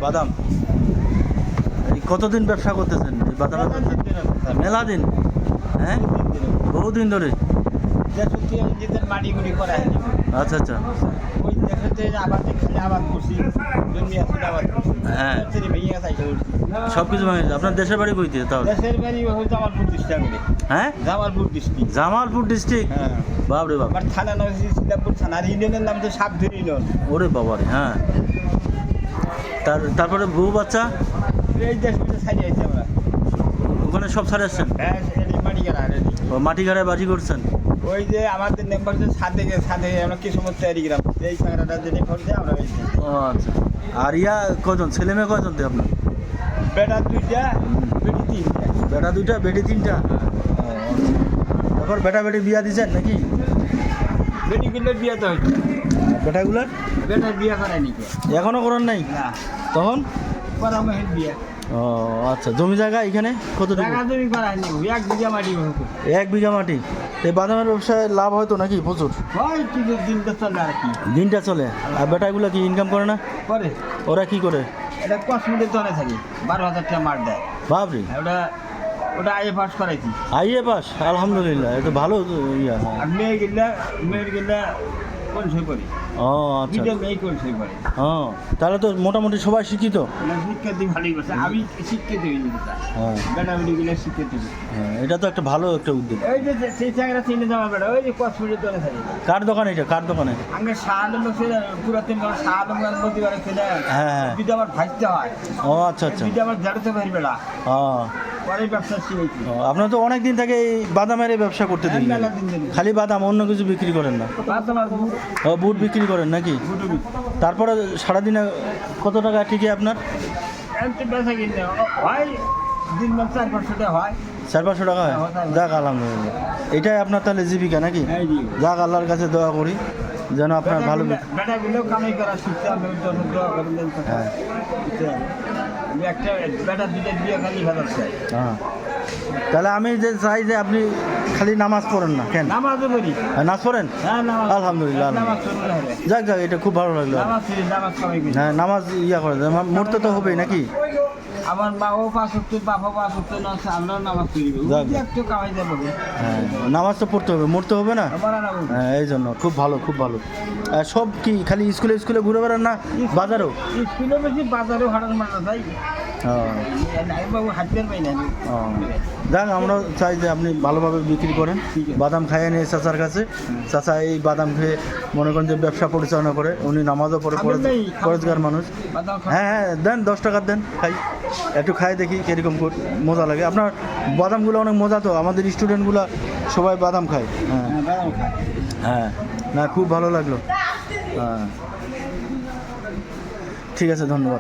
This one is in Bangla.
বাদাম এই কতদিন ব্যবসা করতেছেন এই বাদামের ব্যবসা? মেলা দিন, হ্যাঁ বহুদিন ধরে। আচ্ছা আচ্ছা, হ্যাঁ সব কিছু ভাঙে। আপনার দেশের বাড়ি কইতে তাহলে? হ্যাঁ জামালপুর ডিস্ট্রিক্ট। বাপরে বাপ, থানা নয় সিদ্ধাপুর থানা, আর ইউনিয়নের নাম তো সাবধুর ইউনিয়ন। ওরে বাবারে, হ্যাঁ। তারপরে বউ বাচ্চা এই দেশ ছাড়িয়ে আছি আমরা। ওখানে সব ছাড়ে আসছেন? হ্যাঁ মাটি ঘাড়ায় বাজি করছেন? ওই যে আমাদের মেম্বার যে ছাদে আমরা কিছু মতো তৈরি করাম, এই সাংরাটা যেটা করছে আমরা। ও আচ্ছা। আর ইয়া কজন ছেলে মেয়ে কজন তো আপনার? বেটা 2টা, বেটি 3টা। বেটা 2টা, বেটি 3টা। তারপর বেটা বেটি বিয়া দিচ্ছেন নাকি? বেটিগুলোর বিয়ে তো হয়েছে, বেটাগুলার বেটার বিয়ে করায়নি। এখনো করেন নাই? না, তখন করাম বিয়ে। ও আচ্ছা। জমি জায়গা এখানে কতটুকু? টাকা জমি করায়নি, 1 বিঘা মাটি। 1 বিঘা মাটি। এই বাদামের ব্যবসায় লাভ হয়তো নাকি প্রচুর? হয় কিন্তু দিনটা চলে আর কি। দিনটা চলে। আর বেটাগুলো কি ইনকাম করে না? করে। ওরা কি করে? এটা কসমেটিক দোকানে থাকি, 12,000 টাকা মার দেয়। বাপরে, ওটা আইএ পাস করাইছি। আইএ পাস, আলহামদুলিল্লাহ। এটা ভালো ইয়া। আর মেয়ের গেলে কোন সই করি। ও আচ্ছা, মেয়ে কোন সই করে। হ্যাঁ তাহলে তো মোটামুটি সবাই শিক্ষিত। শিক্ষা দিয়ে ভালোই করছে, আমি শিক্ষিত হইনি। হ্যাঁ বেটা বেটি গেলে শিক্ষিত। হ্যাঁ, এটা তো একটা ভালো একটা উদ্যোগ। ওই যে সেই জায়গাটা চিনে যাওয়া বেটা, ওই যে কসমেটিক দোকানে থাকে। কার দোকান এটা? কার দোকানে? আগে শাহালম ছিল, পুরাতন শাহালম নদীবারে ছিল। হ্যাঁ বিটা আমার ভাজতে হয়। ও আচ্ছা আচ্ছা। বিটা আমার জাড়তে পারি বেটা। পরে ব্যবসা শিখেছি। আপনার তো অনেক দিন থেকে এই বাদামের এই ব্যবসা করতে দিন? খালি বাদাম, অন্য কিছু বিক্রি করেন না? ও বুট বিক্রি করেন নাকি? তারপরে সারাদিনে কত টাকা ঠিকই আপনার? বেচা কিনে হয় দিন 400-500 টাকা হয়। 400-500 টাকা হয়? যাক আলহামদুলিল্লাহ। এটাই আপনার তাহলে জীবিকা নাকি? যাক, আল্লাহর কাছে দোয়া করি যেন আপনার ভালো। বেটাগুলো কামাই করা শিখতে আমি দোয়া করি। হ্যাঁ আমি একটা বেটা 2টা বিয়ে খালি ভালো চাই। হ্যাঁ, তাহলে আমি যে চাই যে আপনি খালি নামাজ পড়েন না কেন? নামাজও পড়ি। নামাজ পড়েন? আলহামদুলিল্লাহ। যাক যাক, এটা খুব ভালো লাগলো। হ্যাঁ নামাজ ইয়া করে মরতে তো হবেই নাকি? আমার মাও 5 ওয়াক্ত, বাবা 5 ওয়াক্ত না, আমরা নামাজ পড়ি। একটু কামাই যাবো। হ্যাঁ নামাজ তো পড়তে হবে, মরতে হবে না। হ্যাঁ এই জন্য খুব ভালো, খুব ভালো। সব কি খালি স্কুলে ঘুরে বেড়ান না বাজারও? স্কুলে বেশি, বাজারেও হাঁটার মারা যাই। যাক, আমরা চাই যে আপনি ভালোভাবে বিক্রি করেন। বাদাম খাইয়ে নিয়ে চাচার কাছে, চাচা এই বাদাম খেয়ে মনে করেন যে ব্যবসা পরিচালনা করে। উনি নামাজও পড়ে, পরেজগার মানুষ। হ্যাঁ হ্যাঁ দেন, 10 টাকা দেন, খাই একটু, খাই দেখি কীরকম মজা লাগে। আপনার বাদামগুলো অনেক মজা তো, আমাদের স্টুডেন্টগুলো সবাই বাদাম খায়। হ্যাঁ হ্যাঁ, না খুব ভালো লাগলো। হ্যাঁ ঠিক আছে, ধন্যবাদ।